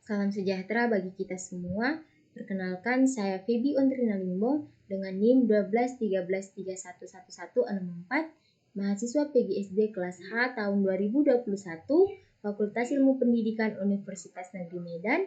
Salam sejahtera bagi kita semua. Perkenalkan, saya Febi Ondrina Limbo dengan NIM 1213311164, mahasiswa PGSD kelas H tahun 2021, Fakultas Ilmu Pendidikan Universitas Negeri Medan.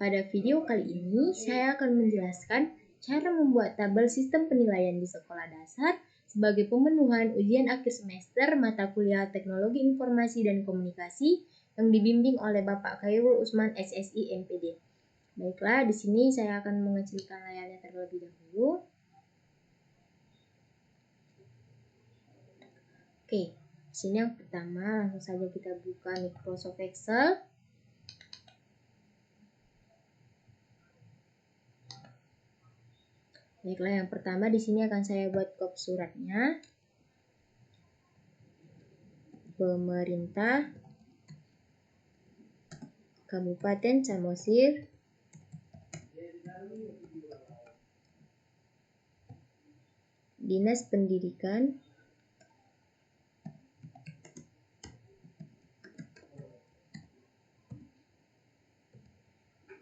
Pada video kali ini, saya akan menjelaskan cara membuat tabel sistem penilaian di sekolah dasar sebagai pemenuhan ujian akhir semester mata kuliah Teknologi Informasi dan Komunikasi yang dibimbing oleh Bapak Khairul Usman SSI MPD. Baiklah, di sini saya akan mengecilkan layarnya terlebih dahulu. Oke, di sini yang pertama langsung saja kita buka Microsoft Excel. Baiklah, yang pertama di sini akan saya buat kop suratnya. Pemerintah Kabupaten Samosir Dinas Pendidikan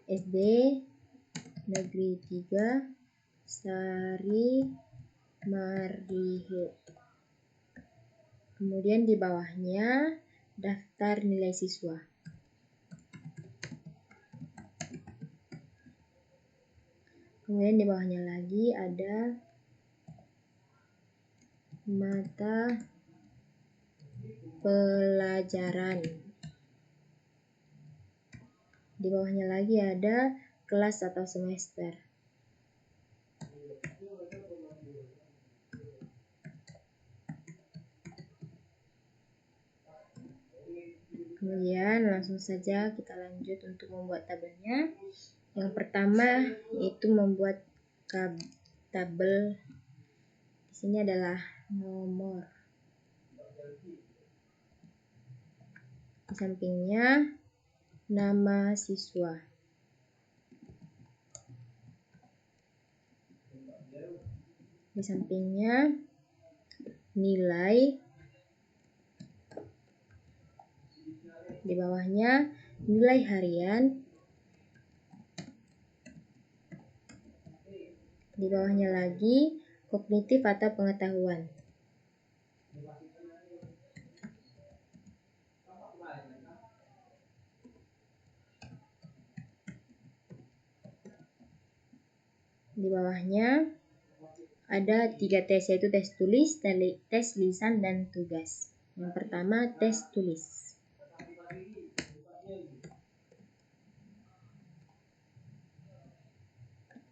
SD Negeri 3 Sari Marihe. Kemudian di bawahnya daftar nilai siswa. Kemudian di bawahnya lagi ada mata pelajaran. Di bawahnya lagi ada kelas atau semester. Kemudian langsung saja kita lanjut untuk membuat tabelnya. Yang pertama yaitu membuat tabel. Di sini adalah nomor. Di sampingnya nama siswa. Di sampingnya nilai. Di bawahnya nilai harian. Di bawahnya lagi kognitif atau pengetahuan. Di bawahnya ada 3 tes, yaitu tes tulis, tes lisan, dan tugas. Yang pertama tes tulis.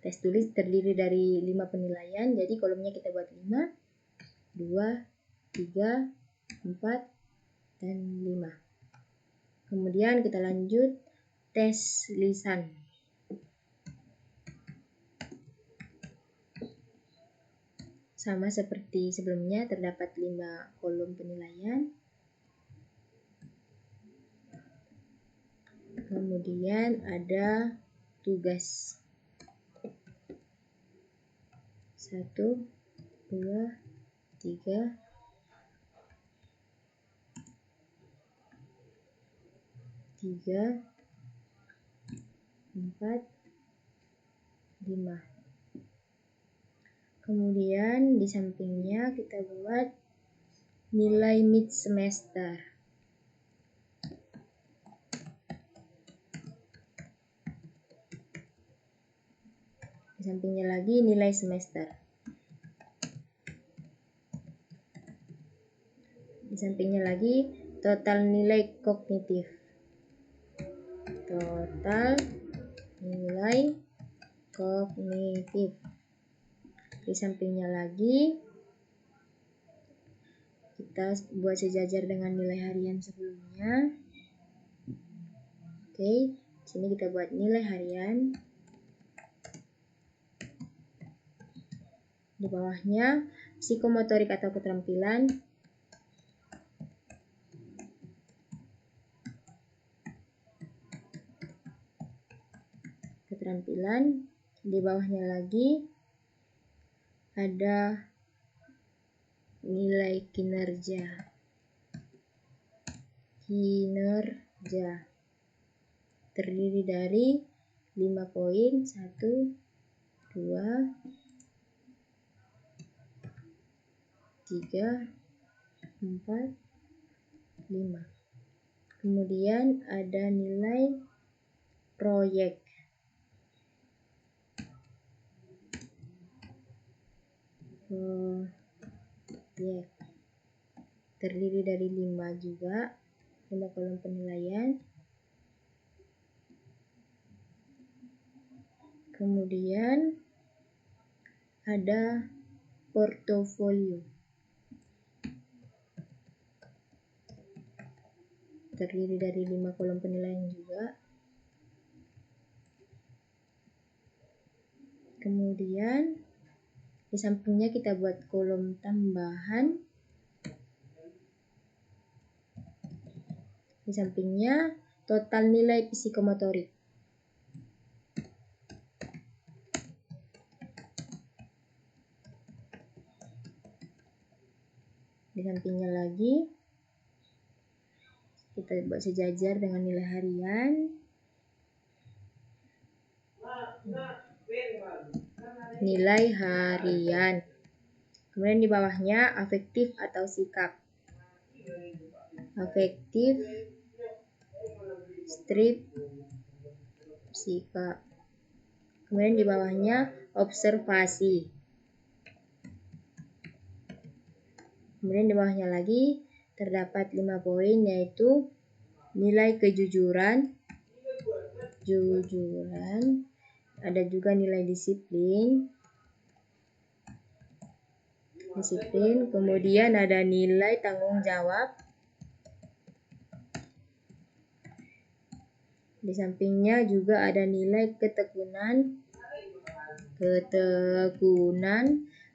Tes tulis terdiri dari 5 penilaian, jadi kolomnya kita buat 5, 2, 3, 4, dan 5. Kemudian kita lanjut tes lisan. Sama seperti sebelumnya, terdapat 5 kolom penilaian. Kemudian ada tugas. 1, 2, 3, 4, 5. Kemudian di sampingnya kita buat nilai mid semester. Di sampingnya lagi nilai semester. Di sampingnya lagi total nilai kognitif. Total nilai kognitif. Di sampingnya lagi kita buat sejajar dengan nilai harian sebelumnya. Oke, sini kita buat nilai harian. Di bawahnya psikomotorik atau keterampilan. Di bawahnya lagi ada nilai kinerja. terdiri dari 5 poin, 1, 2, 3, 4, 5. Kemudian ada nilai proyek. Terdiri dari 5 juga, 5 kolom penilaian. Kemudian ada portofolio. Terdiri dari 5 kolom penilaian juga. Kemudian di sampingnya kita buat kolom tambahan. Di sampingnya total nilai psikomotorik. Di sampingnya lagi kita buat sejajar dengan nilai harian. Nilai harian. Kemudian di bawahnya afektif atau sikap. Afektif, strip, sikap. Kemudian di bawahnya observasi. Kemudian di bawahnya lagi terdapat 5 poin, yaitu nilai kejujuran, ada juga nilai disiplin, kemudian ada nilai tanggung jawab. Di sampingnya juga ada nilai ketekunan.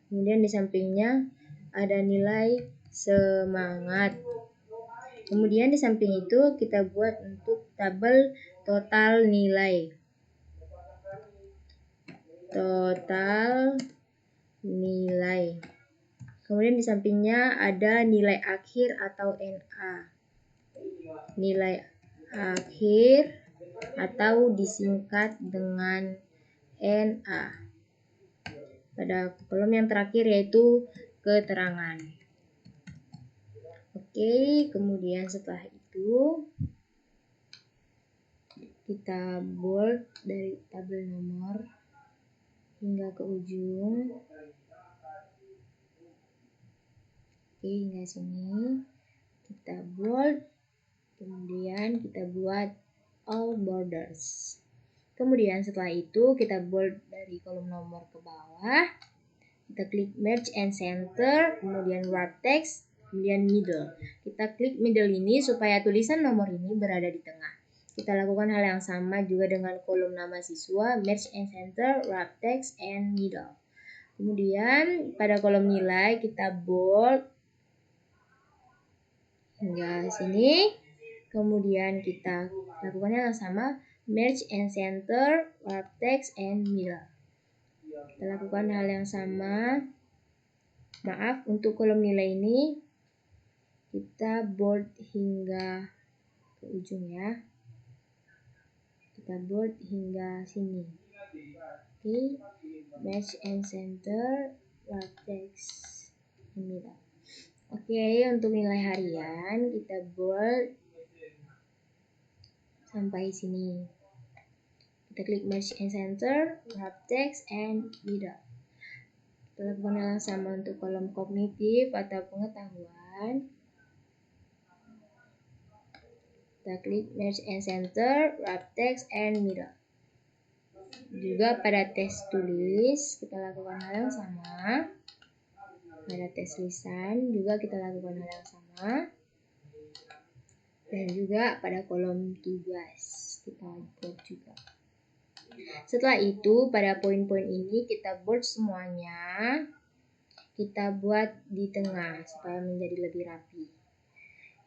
Kemudian di sampingnya ada nilai semangat. Kemudian di samping itu kita buat untuk tabel total nilai. Kemudian di sampingnya ada nilai akhir atau NA. Nilai akhir atau disingkat dengan NA. Pada kolom yang terakhir yaitu keterangan. Oke, kemudian setelah itu kita bold dari tabel nomor hingga ke ujung. Oke, hingga sini kita bold. Kemudian kita buat all borders. Kemudian setelah itu kita bold dari kolom nomor ke bawah. Kita klik merge and center, kemudian wrap text, kemudian middle. Kita klik middle ini supaya tulisan nomor ini berada di tengah. Kita lakukan hal yang sama juga dengan kolom nama siswa, merge and center, wrap text, and middle. Kemudian pada kolom nilai kita bold hingga sini. Kemudian kita lakukan hal yang sama, merge and center, wrap text, and middle. Kita lakukan hal yang sama. Maaf, untuk kolom nilai ini kita bold hingga ke ujung ya. Kita bold hingga sini. Oke, merge and center, wrap text, and middle. Oke, untuk nilai harian kita bold sampai sini. Kita klik merge and center, wrap text, and middle. Kita lakukan hal yang sama untuk kolom kognitif atau pengetahuan. Kita klik merge and center, wrap text, and middle. Juga pada tes tulis kita lakukan hal yang sama. Pada tes lisan juga kita lakukan hal yang sama. Dan juga pada kolom tugas kita bold juga. Setelah itu pada poin-poin ini kita bold semuanya. Kita buat di tengah supaya menjadi lebih rapi.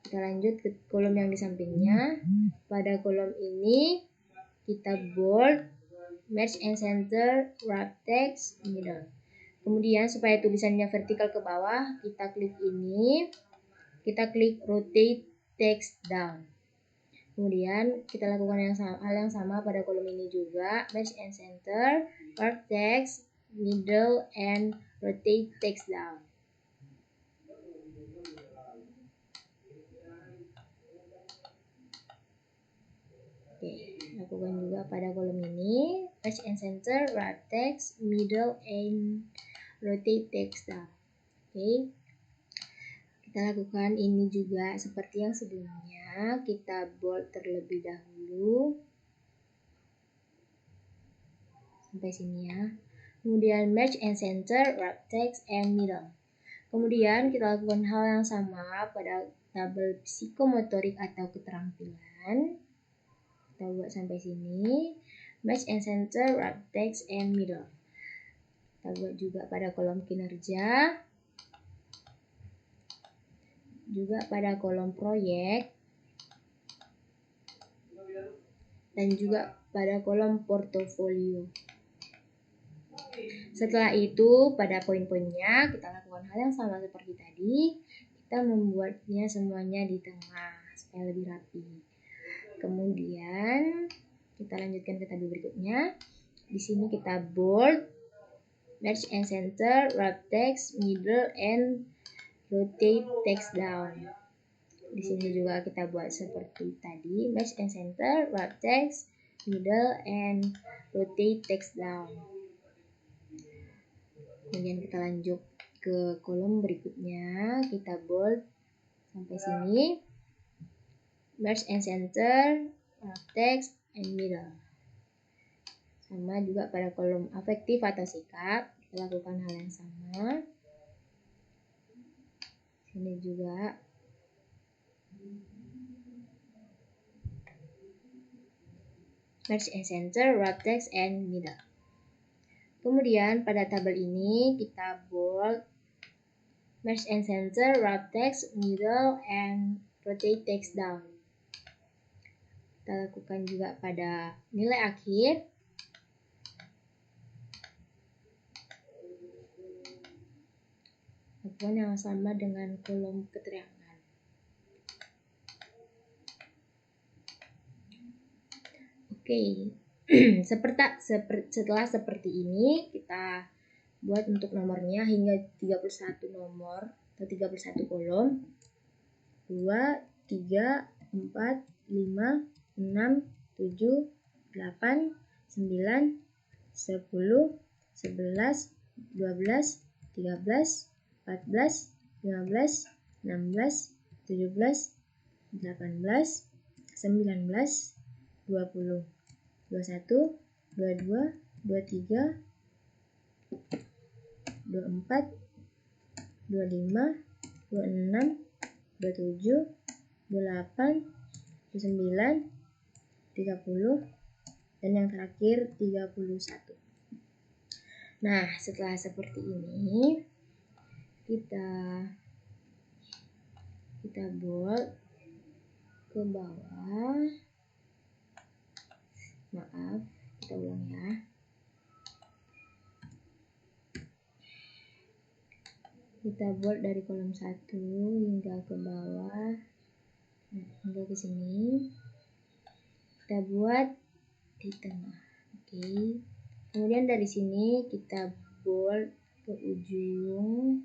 Kita lanjut ke kolom yang di sampingnya. Pada kolom ini kita bold, merge and center, wrap text, middle. Kemudian supaya tulisannya vertikal ke bawah, kita klik ini. Kita klik rotate text down. Kemudian kita lakukan hal yang sama pada kolom ini juga, match and center, wrap text, middle, and rotate text down. Oke, lakukan juga pada kolom ini, match and center, wrap text, middle, and rotate text down. Oke, kita lakukan ini juga seperti yang sebelumnya. Kita bold terlebih dahulu sampai sini ya. Kemudian match and center, wrap text, and middle. Kemudian kita lakukan hal yang sama pada tabel psikomotorik atau keterampilan. Kita buat sampai sini. Match and center, wrap text, and middle. Kita buat juga pada kolom kinerja. Juga pada kolom proyek. Dan juga pada kolom portofolio. Setelah itu, pada poin-poinnya kita lakukan hal yang sama seperti tadi. Kita membuatnya semuanya di tengah supaya lebih rapi. Kemudian kita lanjutkan ke tabel berikutnya. Di sini kita bold, match and center, wrap text, middle, and rotate text down. Di sini juga kita buat seperti tadi, match and center, wrap text, middle, and rotate text down. Kemudian kita lanjut ke kolom berikutnya, kita bold sampai sini, match and center, wrap text, and middle. Sama juga pada kolom afektif atau sikap, kita lakukan hal yang sama. Sini juga. Match and center, wrap text, and middle. Kemudian pada tabel ini kita bold, match and center, wrap text, middle, and rotate text down. Kita lakukan juga pada nilai akhir. Lakukan yang sama dengan kolom keterangan. Oke. Setelah seperti ini, kita buat untuk nomornya hingga 31 nomor atau 31 kolom. 2, 3, 4, 5, 6, 7, 8, 9, 10, 11, 12, 13, 14, 15, 16, 17, 18, 19, 20, 21, 22, 23, 24, 25, 26, 27, 28, 29, 30, dan yang terakhir 31. Nah, setelah seperti ini, kita bold ke bawah. Maaf, kita ulang ya. Kita bold dari kolom 1 hingga ke bawah, hingga ke sini. Kita buat di tengah. Oke. Kemudian dari sini kita bold ke ujung.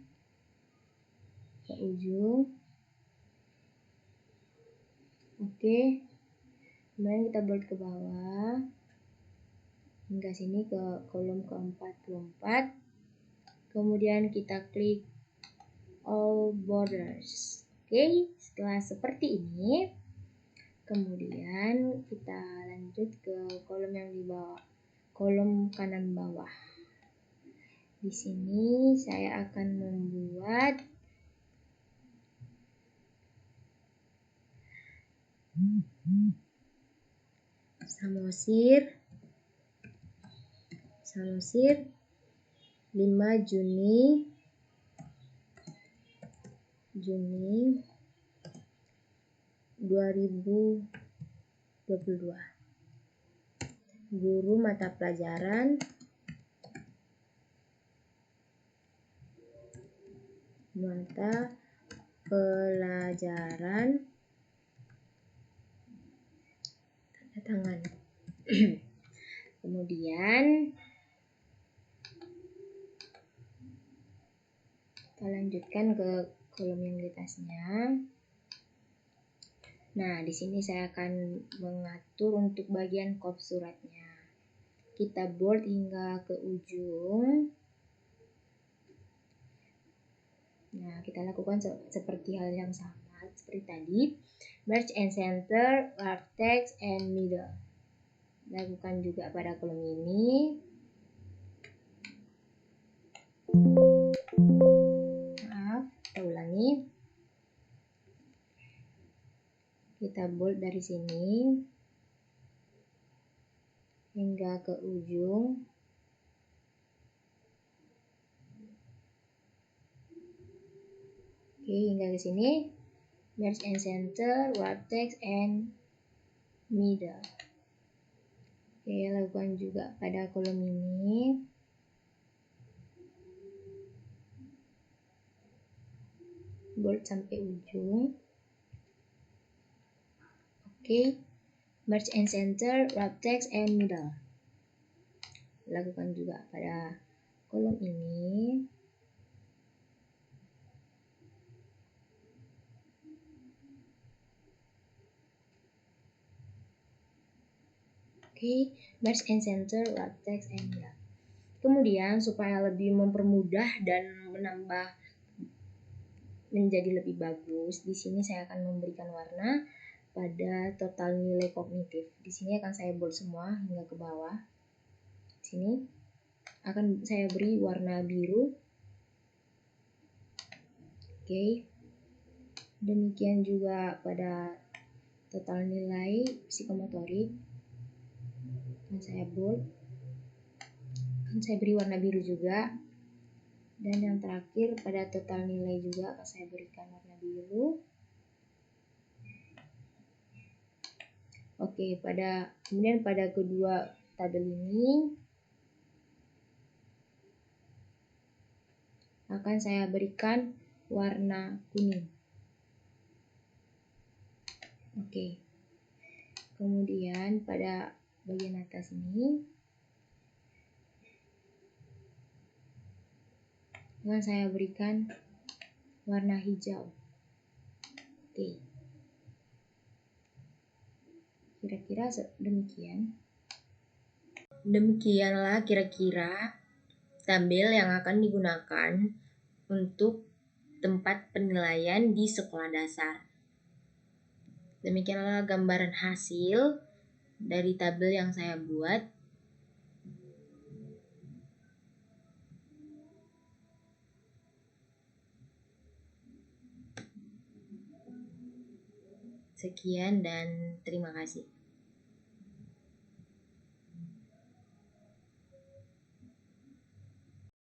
Oke. Kemudian kita bold ke bawah hingga sini ke kolom ke-44. Kemudian kita klik all borders. Oke, setelah seperti ini, kemudian kita lanjut ke kolom yang di bawah, kolom kanan bawah. Di sini saya akan membuat Samosir 5 Juni 2022. Guru mata pelajaran tanda tangan. Kemudian kita lanjutkan ke kolom yang di atasnya. Nah, di sini saya akan mengatur untuk bagian kop suratnya. Kita bold hingga ke ujung. Nah, kita lakukan seperti hal yang sama seperti tadi. Merge and center, wrap text, and middle. Lakukan juga pada kolom ini. Maaf, kita ulangi. Kita bold dari sini hingga ke ujung. Oke, hingga ke sini. Merge and center, wrap text, and middle. Oke, lakukan juga pada kolom ini. Bold sampai ujung. Oke, merge and center, wrap text, and middle. Lakukan juga pada kolom ini. Oke, merge and center, wrap text, and middle. Kemudian supaya lebih mempermudah dan menjadi lebih bagus, di sini saya akan memberikan warna pada total nilai kognitif. Di sini akan saya bold semua hingga ke bawah. Di sini akan saya beri warna biru. Oke. Demikian juga pada total nilai psikomotorik. Akan saya bold. Akan saya beri warna biru juga. Dan yang terakhir pada total nilai juga akan saya berikan warna biru. Oke, kemudian pada kedua tabel ini akan saya berikan warna kuning. Oke. Kemudian pada bagian atas ini akan saya berikan warna hijau. Oke. Kira-kira demikian. Demikianlah kira-kira tabel yang akan digunakan untuk tempat penilaian di sekolah dasar. Demikianlah gambaran hasil dari tabel yang saya buat. Sekian dan terima kasih.